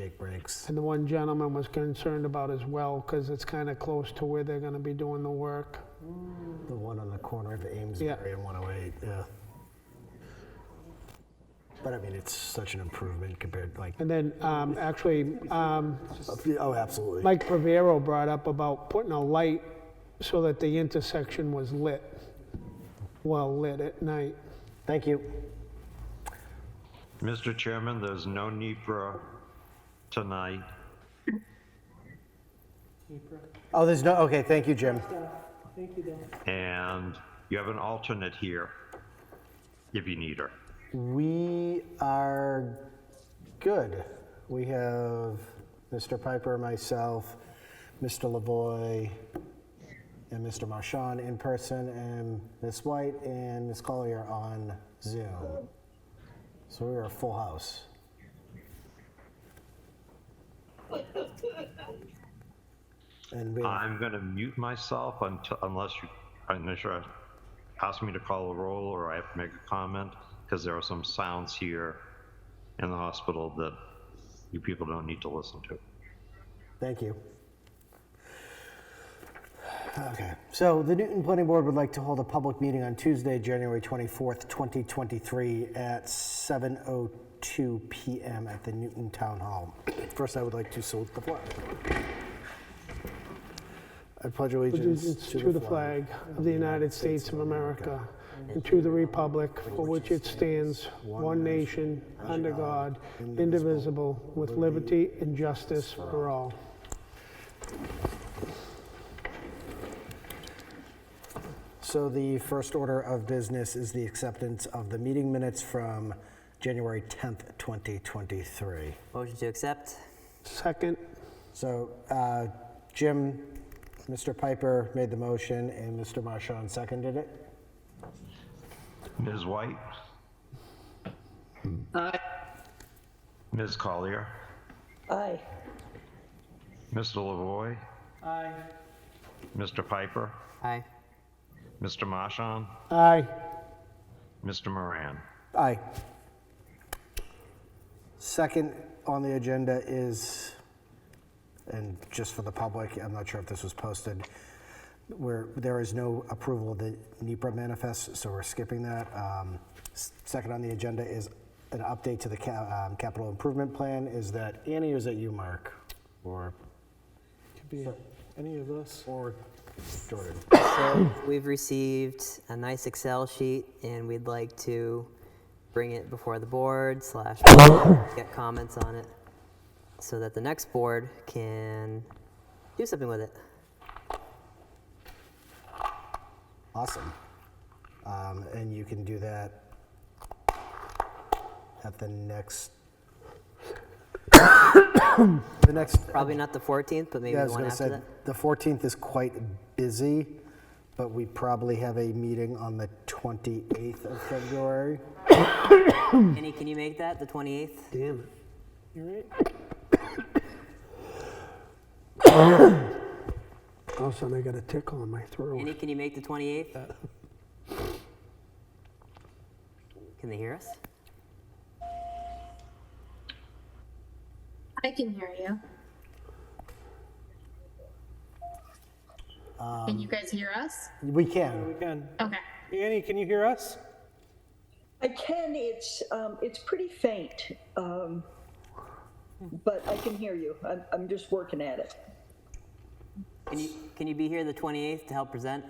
Jake Briggs. And the one gentleman was concerned about as well, because it's kind of close to where they're going to be doing the work. The one on the corner of Amesbury and 108, yeah. But I mean, it's such an improvement compared, like, And then actually, oh, absolutely. Mike Pravero brought up about putting a light so that the intersection was lit, well lit at night. Thank you. Mr. Chairman, there's no NPREA tonight. Oh, there's no, okay, thank you, Jim. Thank you, Dan. And you have an alternate here if you need her. We are good. We have Mr. Piper, myself, Mr. Lavoy, and Mr. Marchand in person, and Ms. White and Ms. Collier on Zoom. So we are a full house. And we, I'm going to mute myself unless you ask me to call a roll or I have to make a comment, because there are some sounds here in the hospital that you people don't need to listen to. thank you. Okay, so the Newton Planning Board would like to hold a public meeting on Tuesday, January 24th, 2023 at 7:02 p.m. at the Newton Town Hall. First, I would like to salute the flag. I pledge allegiance Allegiance to the flag of the United States of America and to the republic for which it stands, one nation, under God, indivisible, with liberty and justice for all. So the first order of business is the acceptance of the meeting minutes from January 10th, 2023. Motion to accept. Second, So Jim, Mr. Piper made the motion and Mr. Marchand seconded it. Ms. White? Aye. Ms. Collier? Aye. Mr. Lavoy? aye. Mr. Piper? Aye. Mr. Marchand? Aye. Mr. Moran? Aye. Second on the agenda is, and just for the public, I'm not sure if this was posted, where there is no approval of the NPREA Manifest, so we're skipping that. Second on the agenda is an update to the capital improvement plan. Is that Annie or is that you, Mark? Or Could be any of us. or Jordan? So we've received a nice Excel sheet and we'd like to bring it before the board / get comments on it so that the next board can do something with it. Awesome. And you can do that at the next. The next. Probably not the 14th, but maybe Yeah, I the was one going to after say that. the 14th is quite busy, but we probably have a meeting on the 28th of February. Kenny, can you make that, the 28th? Damn it. You're right. All of a sudden I got a tickle in my throat. Kenny, can you make the 28th? Can they hear us? I can hear you. Can you guys hear us? We can. We can. Okay. Annie, can you hear us? I can, it's pretty faint, but I can hear you. I'm just working at it. Can you be here the 28th to help present?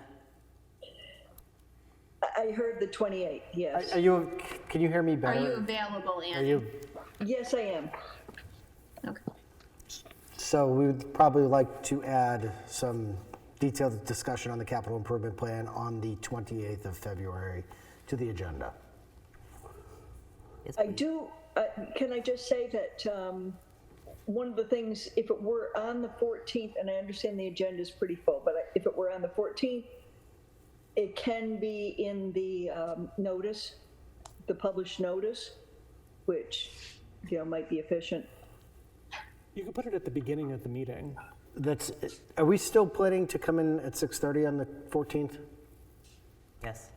I heard the 28th, yes. Are you? Can you hear me Are better? you available, Are Annie? you? Yes, I am. Okay. So we would probably like to add some detailed discussion on the capital improvement plan on the 28th of February to the agenda. Yes, I please. do, can I just say that one of the things, if it were on the 14th, and I understand the agenda is pretty full, but if it were on the 14th, it can be in the notice, the published notice, which, might be efficient. You can put it at the beginning of the meeting. That's. Are we still planning to come in at 6:30 on the 14th? Yes.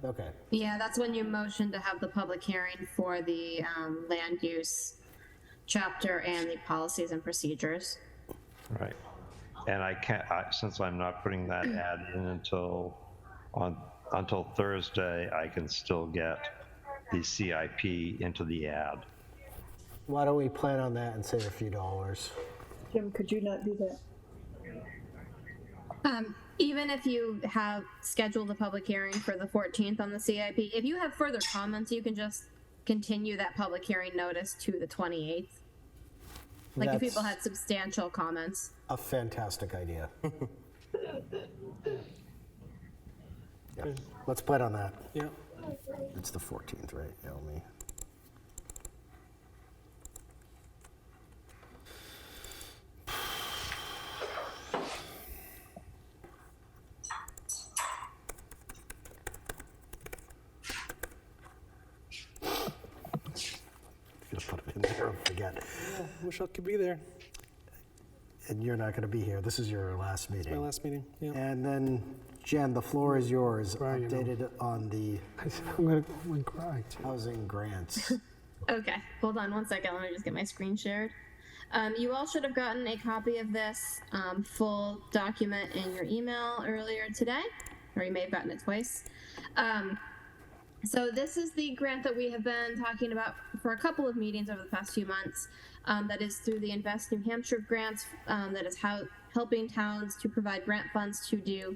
Okay. Yeah, that's when you motioned to have the public hearing for the land use chapter and the policies and procedures. Right. And I can't, since I'm not putting that ad in until Thursday, I can still get the CIP into the ad. Why don't we plan on that and save a few dollars? Jim, could you not do that? Even if you have scheduled the public hearing for the 14th on the CIP, if you have further comments, you can just continue that public hearing notice to the 28th. Like if people That's had substantial comments. a fantastic idea. Yeah, let's plan on that. Yeah. It's the 14th, right? Yeah, let me. Gonna put it in there and forget. Wish I could be there. And you're not going to be here. This is your last meeting. My last meeting. Yeah. And then, Jen, the floor is yours. Right, you know. Updated on the I'm gonna cry too. housing grants. Okay, hold on one second. Let me just get my screen shared. You all should have gotten a copy of this full document in your email earlier today, or you may have gotten it twice. So this is the grant that we have been talking about for a couple of meetings over the past few months. That is through the Invest New Hampshire grants. That is helping towns to provide grant funds to do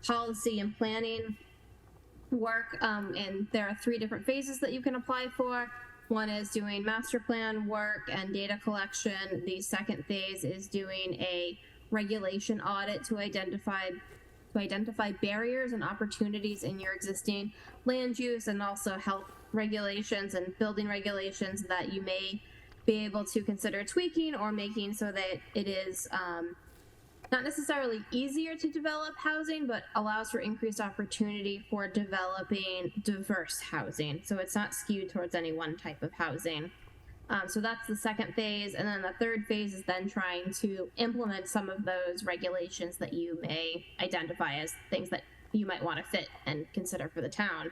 policy and planning work. And there are 3 different phases that you can apply for. One is doing master plan work and data collection. The second phase is doing a regulation audit to identify barriers and opportunities in your existing land use, and also health regulations and building regulations that you may be able to consider tweaking or making so that it is not necessarily easier to develop housing, but allows for increased opportunity for developing diverse housing. So it's not skewed towards any one type of housing. So that's the second phase. And then the third phase is then trying to implement some of those regulations that you may identify as things that you might want to fit and consider for the town.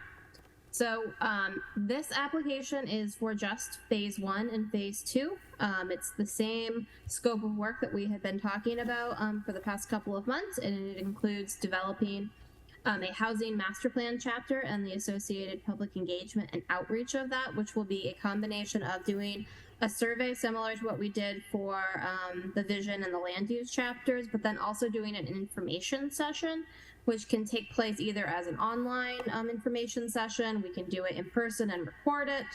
So this application is for just phase 1 and phase 2. It's the same scope of work that we have been talking about for the past couple of months, and it includes developing a housing master plan chapter and the associated public engagement and outreach of that, which will be a combination of doing a survey similar to what we did for the vision and the land use chapters, but then also doing an information session, which can take place either as an online information session, we can do it in person and record it,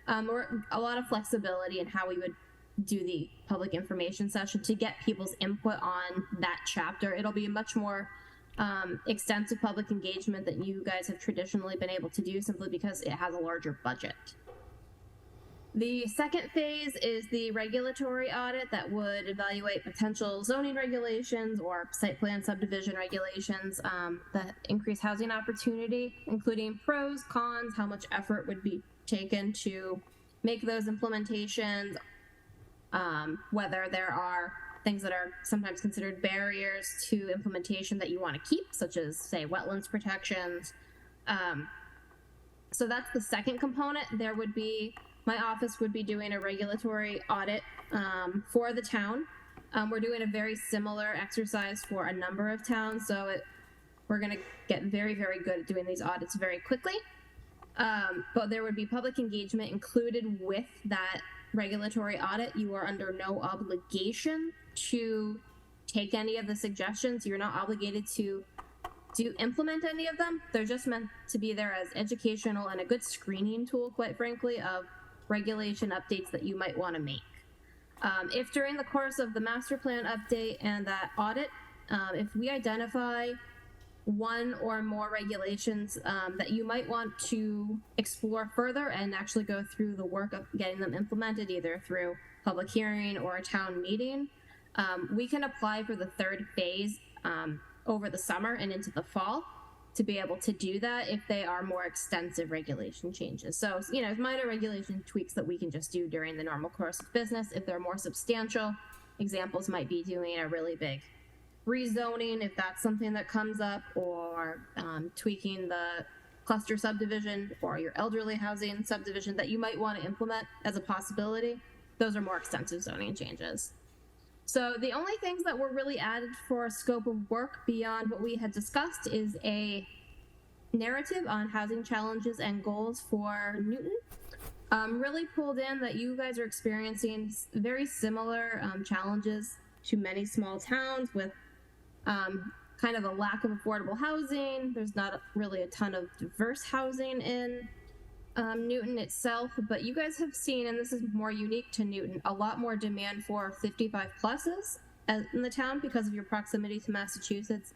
or a lot of flexibility in how we would do the public information session to get people's input on that chapter. It'll be a much more extensive public engagement that you guys have traditionally been able to do simply because it has a larger budget. The second phase is the regulatory audit that would evaluate potential zoning regulations or site plan subdivision regulations that increase housing opportunity, including pros, cons, how much effort would be taken to make those implementations, whether there are things that are sometimes considered barriers to implementation that you want to keep, such as, say, wetlands protections. So that's the second component. My office would be doing a regulatory audit for the town. We're doing a very similar exercise for a number of towns, so we're going to get very, very good at doing these audits very quickly. But there would be public engagement included with that regulatory audit. You are under no obligation to take any of the suggestions. You're not obligated to implement any of them. They're just meant to be there as educational and a good screening tool, quite frankly, of regulation updates that you might want to make. If during the course of the master plan update and that audit, if we identify one or more regulations that you might want to explore further and actually go through the work of getting them implemented, either through public hearing or a town meeting, we can apply for the third phase over the summer and into the fall to be able to do that if they are more extensive regulation changes. So, minor regulation tweaks that we can just do during the normal course of business. If they're more substantial, examples might be doing a really big rezoning, if that's something that comes up, or tweaking the cluster subdivision or your elderly housing subdivision that you might want to implement as a possibility. those are more extensive zoning changes. So the only things that were really added for scope of work beyond what we had discussed is a narrative on housing challenges and goals for Newton. Really pulled in that you guys are experiencing very similar challenges to many small towns with kind of a lack of affordable housing. There's not really a ton of diverse housing in Newton itself, but you guys have seen, and this is more unique to Newton, a lot more demand for 55 pluses in the town because of your proximity to Massachusetts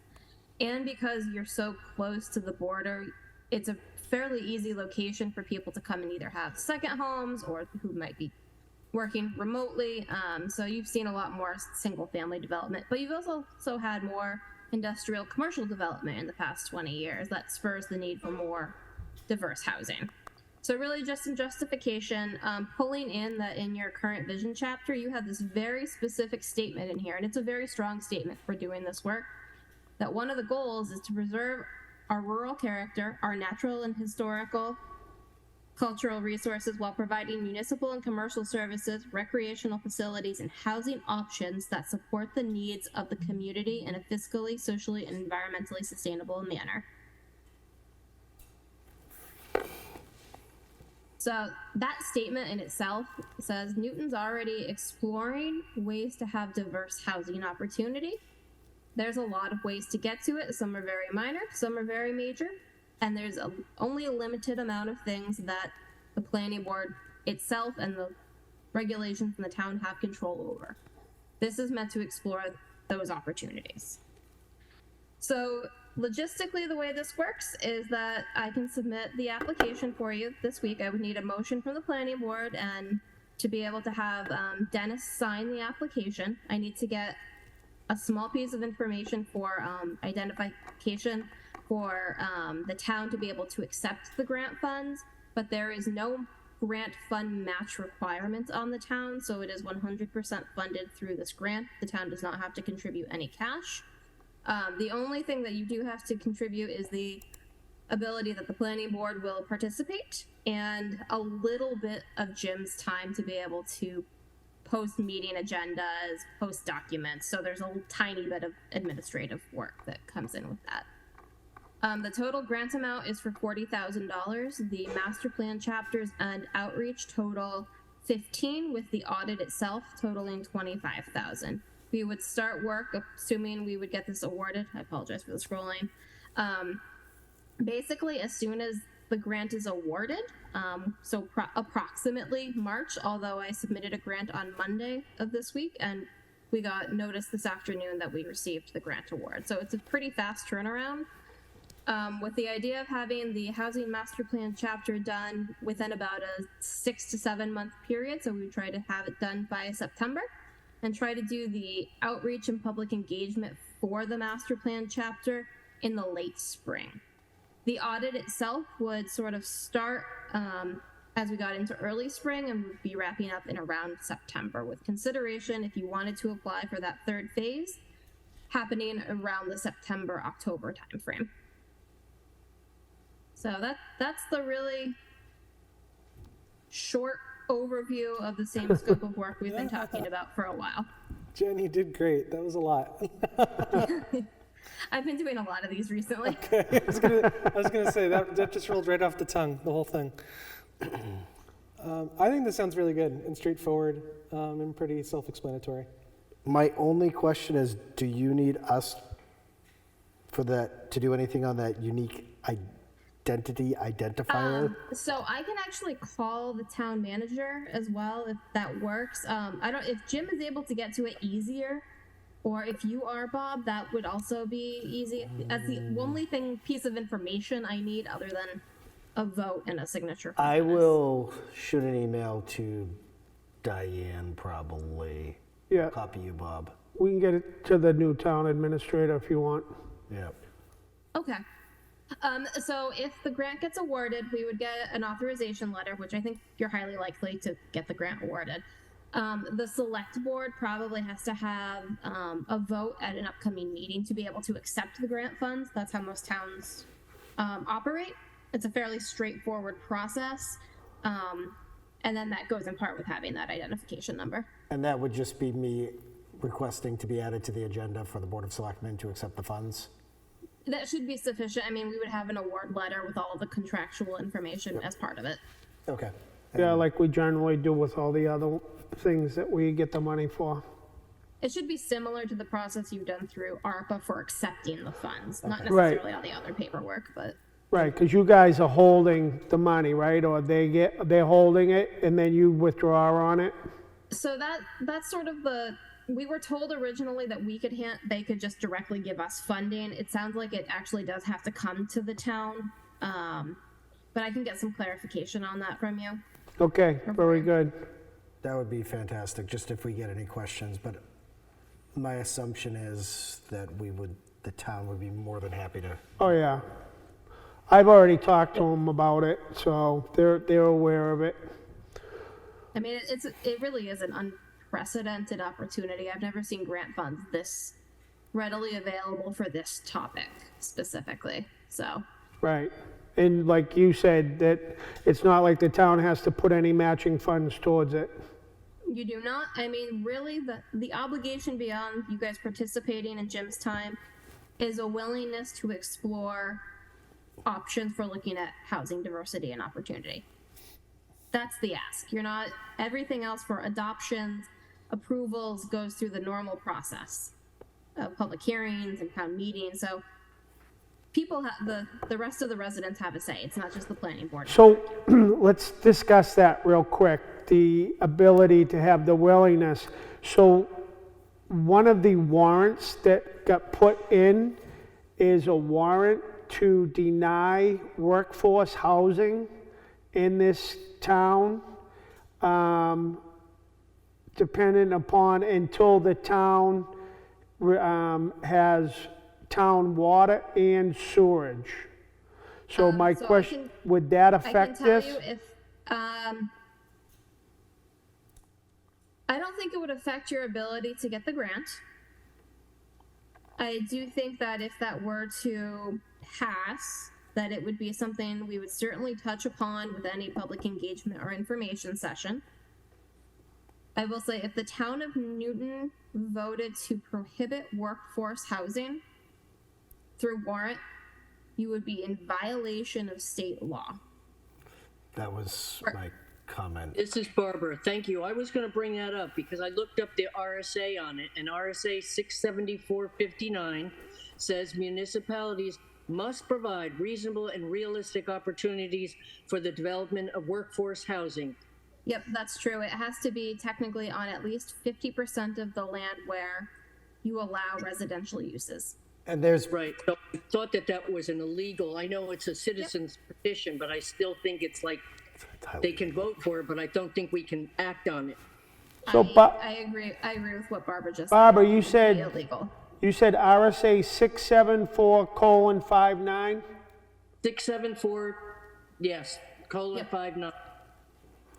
and because you're so close to the border. It's a fairly easy location for people to come and either have second homes or who might be working remotely. So you've seen a lot more single family development, but you've also had more industrial commercial development in the past 20 years. That spurs the need for more diverse housing. So really just in justification, pulling in that in your current vision chapter, you have this very specific statement in here, and it's a very strong statement for doing this work, that one of the goals is to preserve our rural character, our natural and historical cultural resources while providing municipal and commercial services, recreational facilities, and housing options that support the needs of the community in a fiscally, socially, and environmentally sustainable manner. So that statement in itself says Newton's already exploring ways to have diverse housing opportunity. There's a lot of ways to get to it. Some are very minor, some are very major, and there's only a limited amount of things that the planning board itself and the regulations in the town have control over. This is meant to explore those opportunities. So logistically, the way this works is that I can submit the application for you this week. I would need a motion from the planning board, and to be able to have Dennis sign the application, I need to get a small piece of information for identification for the town to be able to accept the grant funds, but there is no grant fund match requirement on the town, so it is 100% funded through this grant. The town does not have to contribute any cash. The only thing that you do have to contribute is the ability that the planning board will participate and a little bit of Jim's time to be able to post meeting agendas, post documents. So there's a tiny bit of administrative work that comes in with that. The total grant amount is for $40,000. The master plan chapters and outreach total 15, with the audit itself totaling 25,000. We would start work, assuming we would get this awarded. I apologize for the scrolling. Basically, as soon as the grant is awarded, so approximately March, although I submitted a grant on Monday of this week, and we got notice this afternoon that we received the grant award. So it's a pretty fast turnaround. With the idea of having the housing master plan chapter done within about a 6 to 7 month period, so we try to have it done by September, and try to do the outreach and public engagement for the master plan chapter in the late spring. The audit itself would sort of start as we got into early spring and would be wrapping up in around September, with consideration, if you wanted to apply for that third phase, happening around the September-October timeframe. So that's the really short overview of the same scope of work we've been talking about for a while. Jen, you did great. That was a lot. I've been doing a lot of these recently. Okay. I was gonna say that just rolled right off the tongue, the whole thing. I think this sounds really good and straightforward and pretty self-explanatory. My only question is, do you need us for that to do anything on that unique identity identifier? So I can actually call the town manager as well if that works. If Jim is able to get to it easier, or if you are, Bob, that would also be easy. That's the only piece of information I need other than a vote and a signature. I will shoot an email to Diane, probably. Yeah, Copy you, Bob. we can get it to the new town administrator if you want. Yeah. Okay. So if the grant gets awarded, we would get an authorization letter, which I think you're highly likely to get the grant awarded. The select board probably has to have a vote at an upcoming meeting to be able to accept the grant funds. That's how most towns operate. It's a fairly straightforward process. And then that goes in part with having that identification number. And that would just be me requesting to be added to the agenda for the Board of Selectmen to accept the funds? That should be sufficient. I mean, we would have an award letter with all of the contractual information as part of it. Okay. Yeah, like we generally do with all the other things that we get the money for. It should be similar to the process you've done through ARPA for accepting the funds, not Right. necessarily all the other paperwork, but Right, because you guys are holding the money, right? Or they're holding it and then you withdraw on it? so that's sort of we were told originally that they could just directly give us funding. It sounds like it actually does have to come to the town. But I can get some clarification on that from you. Okay, very good. That would be fantastic, just if we get any questions, but my assumption is that the town would be more than happy to. Oh, yeah. I've already talked to them about it, so they're aware of it. I mean, it really is an unprecedented opportunity. I've never seen grant funds this readily available for this topic specifically. So, Right. And like you said, that it's not like the town has to put any matching funds towards it. you do not. I mean, really, the obligation beyond you guys participating in Jim's time is a willingness to explore options for looking at housing diversity and opportunity. That's the ask. You're not, everything else for adoptions, approvals goes through the normal process of public hearings and town meetings. So people have, the rest of the residents have a say. It's not just the planning board. So let's discuss that real quick, the ability to have the willingness. So one of the warrants that got put in is a warrant to deny workforce housing in this town, dependent upon until the town has town water and sewerage. So my so I question, would that I can affect tell this? you if, I don't think it would affect your ability to get the grant. I do think that if that were to pass, that it would be something we would certainly touch upon with any public engagement or information session. I will say if the town of Newton voted to prohibit workforce housing through warrant, you would be in violation of state law. That was my comment. This is Barbara. Thank you. I was going to bring that up because I looked up the RSA on it, and RSA 67459 says municipalities must provide reasonable and realistic opportunities for the development of workforce housing. Yep, that's true. It has to be technically on at least 50% of the land where you allow residential uses. And there's, Right. So I thought that was an illegal. I know it's a citizen's petition, but I still think it's like they can vote for it, but I don't think we can act on it. So, I agree. I agree with what Barbara just Barbara, said. you said, Illegal. you said RSA 674:59? 674, yes, :59.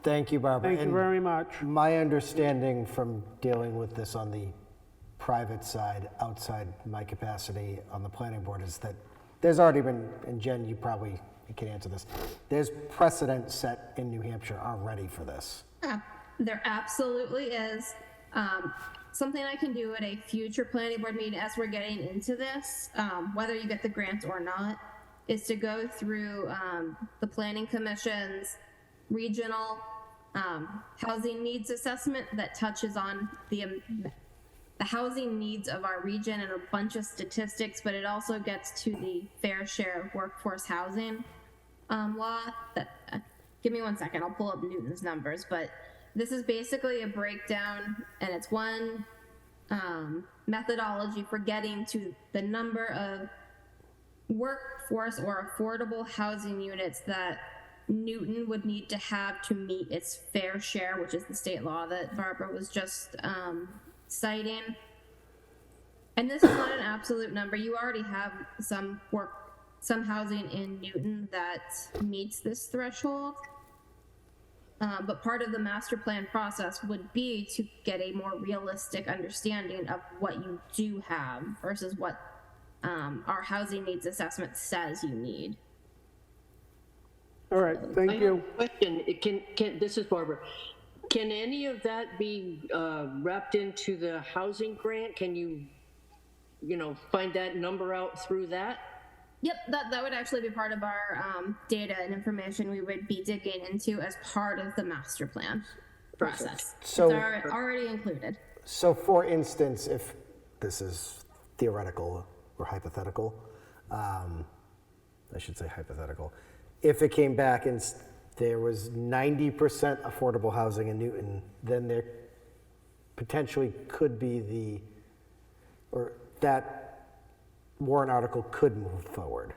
thank you, Barbara. Thank you And very much. my understanding from dealing with this on the private side, outside my capacity on the planning board, is that there's already been, and Jen, you can answer this, there's precedent set in New Hampshire already for this. There absolutely is. Something I can do at a future planning board meeting as we're getting into this, whether you get the grant or not, is to go through the planning commission's regional housing needs assessment that touches on the housing needs of our region and a bunch of statistics, but it also gets to the fair share of workforce housing law. Give me 1 second, I'll pull up Newton's numbers, but this is basically a breakdown, and it's one methodology for getting to the number of workforce or affordable housing units that Newton would need to have to meet its fair share, which is the state law that Barbara was just citing. And this is not an absolute number. You already have some housing in Newton that meets this threshold. But part of the master plan process would be to get a more realistic understanding of what you do have versus what our housing needs assessment says you need. All right, I thank have you. a question. This is Barbara. Can any of that be wrapped into the housing grant? Can you find that number out through that? Yep, that would actually be part of our data and information we would be digging into as part of the master plan process. So- It's already included. So for instance, if this is theoretical or hypothetical, I should say hypothetical, if it came back and there was 90% affordable housing in Newton, then there potentially could be that warrant article could move forward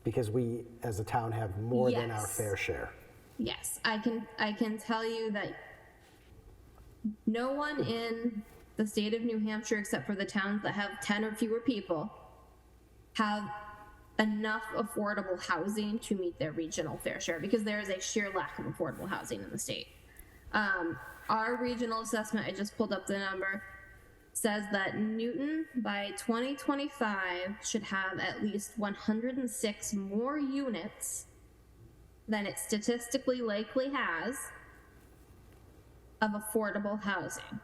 because we as a town have more than our Yes. fair share. Yes, I can tell you that no one in the state of New Hampshire, except for the towns that have 10 or fewer people, have enough affordable housing to meet their regional fair share because there is a sheer lack of affordable housing in the state. Our regional assessment, I just pulled up the number, says that Newton by 2025 should have at least 106 more units than it statistically likely has of affordable housing.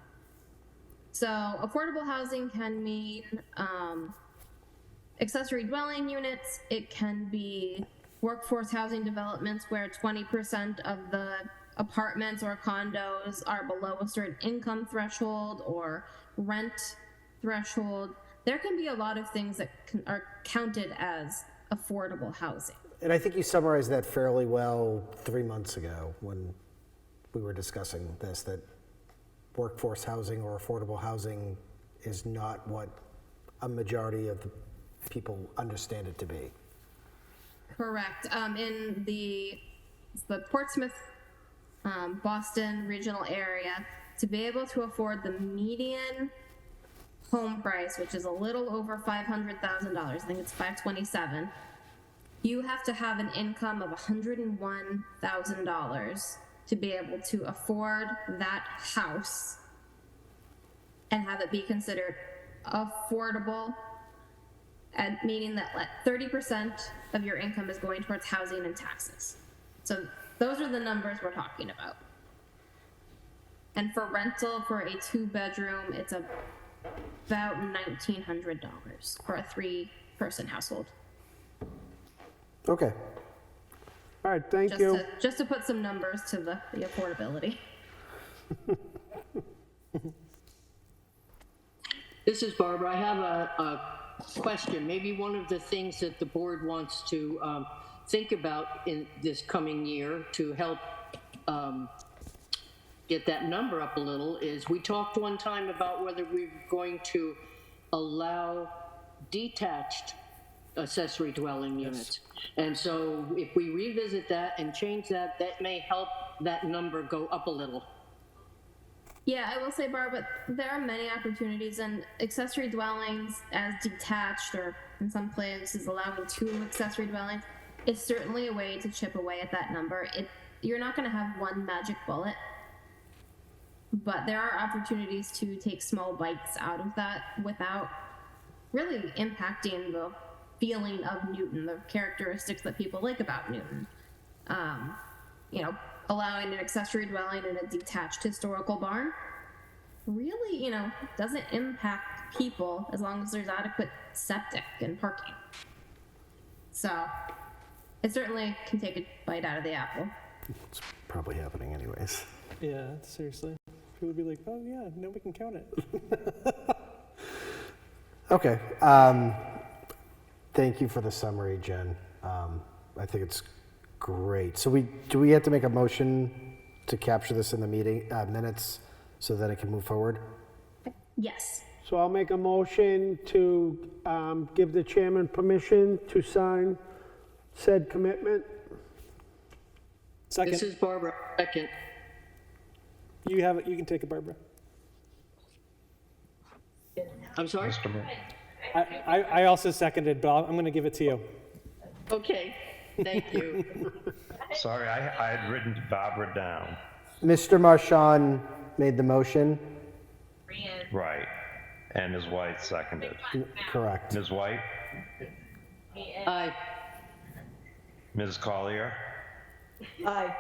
So affordable housing can mean accessory dwelling units. It can be workforce housing developments where 20% of the apartments or condos are below a certain income threshold or rent threshold. There can be a lot of things that are counted as affordable housing. And I think you summarized that fairly well 3 months ago when we were discussing this, that workforce housing or affordable housing is not what a majority of the people understand it to be. Correct. In the Portsmouth, Boston regional area, to be able to afford the median home price, which is a little over $500,000, I think it's $527,000, you have to have an income of $101,000 to be able to afford that house and have it be considered affordable, and meaning that 30% of your income is going towards housing and taxes. So those are the numbers we're talking about. And for rental for a 2-bedroom, it's about $1,900 for a 3-person household. Okay. All right, thank you. Just to put some numbers to the affordability. This is Barbara. I have a question. Maybe one of the things that the board wants to think about in this coming year to help get that number up a little is we talked one time about whether we're going to allow detached accessory dwelling units. And so if we revisit that and change that, that may help that number go up a little. Yeah, I will say, Barb, but there are many opportunities, and accessory dwellings as detached, or in some places allowing 2 accessory dwellings, is certainly a way to chip away at that number. You're not going to have one magic bullet, but there are opportunities to take small bites out of that without really impacting the feeling of Newton, the characteristics that people like about Newton. Allowing an accessory dwelling in a detached historical barn really, doesn't impact people as long as there's adequate septic and parking. So it certainly can take a bite out of the apple. It's probably happening anyways. Yeah, seriously. People would be like, oh yeah, no, we can count it. Okay. Thank you for the summary, Jen. I think it's great. So do we have to make a motion to capture this in the meeting minutes so that it can move forward? Yes. So I'll make a motion to give the chairman permission to sign said commitment. Second, This is Barbara. Second. you have it. You can take it, Barbara. I'm sorry? Mr. Mayor. I also seconded, but I'm going to give it to you. Okay. Thank you. Sorry, I had written Barbara down. Mr. Marchand made the motion. Right. And Ms. White seconded. Correct. Ms. White? Aye. Ms. Collier? Aye.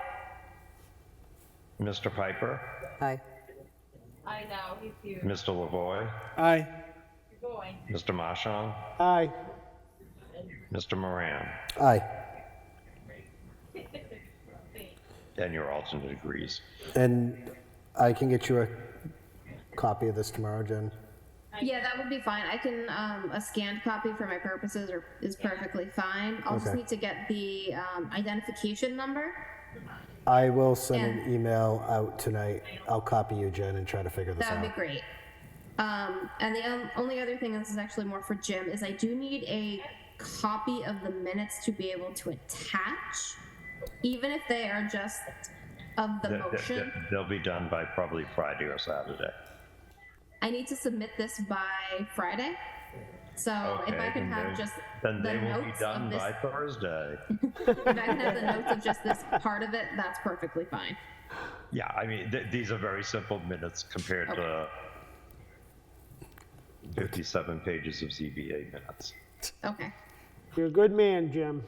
Mr. Piper, Aye. I know, he's huge. Mr. Lavoy, Aye. Boy. Mr. Marchand, Aye. Mr. Moran, Aye. and your alternate agrees. And I can get you a copy of this tomorrow, Jen. Yeah, that would be fine. I can, a scanned copy for my purposes is perfectly fine. I'll just Okay. need to get the identification number. I will send And- an email out tonight. I'll copy you, Jen, and try to figure this That would out. be great. And the only other thing, and this is actually more for Jim, is I do need a copy of the minutes to be able to attach, even if they are just of the motion. They'll be done by probably Friday or Saturday. I need to submit this by Friday. So if I can then have they- just Then the they will be notes done of this, by Thursday. if I can have the notes of just this part of it, that's perfectly fine. Yeah, I mean, these are very simple minutes compared to 57 pages of ZBA minutes. Okay. You're a good man, Jim.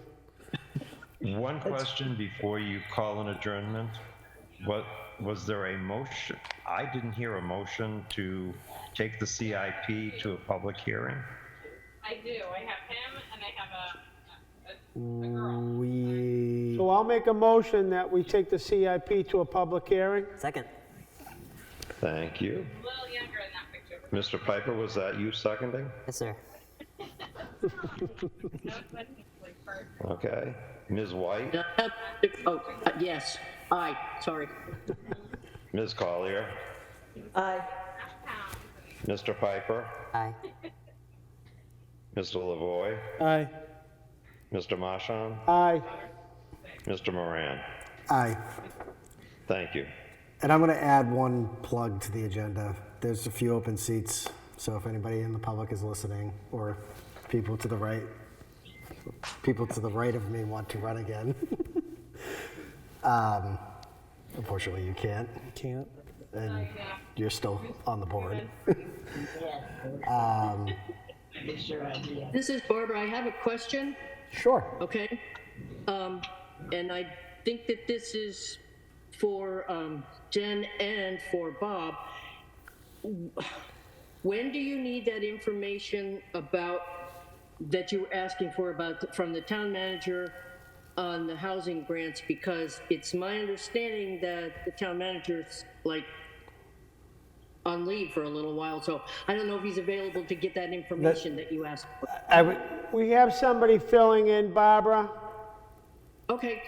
One question before you call an adjournment. What, was there a motion? I didn't hear a motion to take the CIP to a public hearing. I do. I have him and I have a girl. We, So I'll make a motion that we take the CIP to a public hearing. Second. Thank you. A little younger in that picture. Mr. Piper, was that you seconding? Yes, sir. That's when he's like first. Okay. Ms. White, Yes, aye, sorry. Ms. Collier, Aye. Mr. Piper, Aye. Mr. Lavoy, Aye. Mr. Marchand, Aye. Mr. Moran. aye. Thank you. And I'm going to add one plug to the agenda. There's a few open seats, so if anybody in the public is listening, or people to the right of me want to run again. Unfortunately, you can't, Can't. and you're still on the board. This is Barbara. I have a question, Sure. okay? And I think that this is for Jen and for Bob. When do you need that information about, that you were asking for about, from the town manager on the housing grants? Because it's my understanding that the town manager's like on leave for a little while, so I don't know if he's available to get that information that you asked for. We have somebody filling in, Barbara. Okay.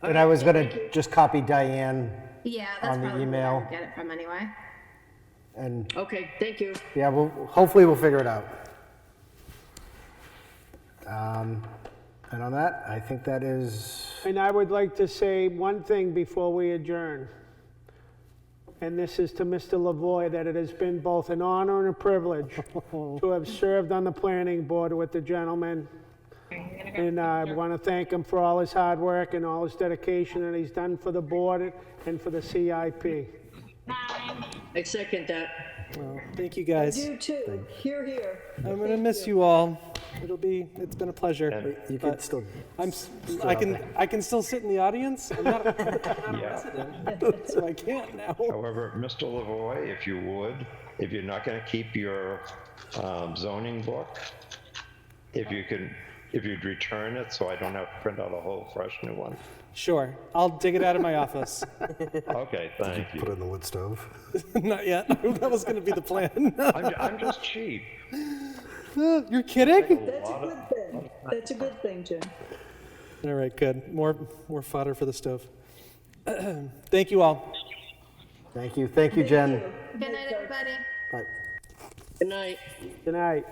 And I was going to just copy Diane, Yeah, that's On the probably where I email. would get it from anyway. and Okay, thank you. yeah, hopefully we'll figure it out. And on that, I think that is, And I would like to say one thing before we adjourn. And this is to Mr. Lavoy, that it has been both an honor and a privilege to have served on the planning board with the gentleman. And I want to thank him for all his hard work and all his dedication that he's done for the board and for the CIP. I second that. Well, thank you guys. You too. Here, here. I'm gonna miss you all. It's been a pleasure. you can But still, I can still sit in the audience. I'm not a Yeah. resident, so I can't now. However, Mr. Lavoy, if you would, if you're not going to keep your zoning book, if you'd return it so I don't have to print out a whole fresh new one. Sure, I'll dig it out of my office. Okay, thank put it you. in the wood stove. Not yet. That was gonna be the plan. I'm just cheap. You're kidding? That's a good thing. That's a good thing, Jim. All right, good. More fodder for the stove. Thank you all. Thank you, Jen. Good night, everybody. Bye. Good night. Good night.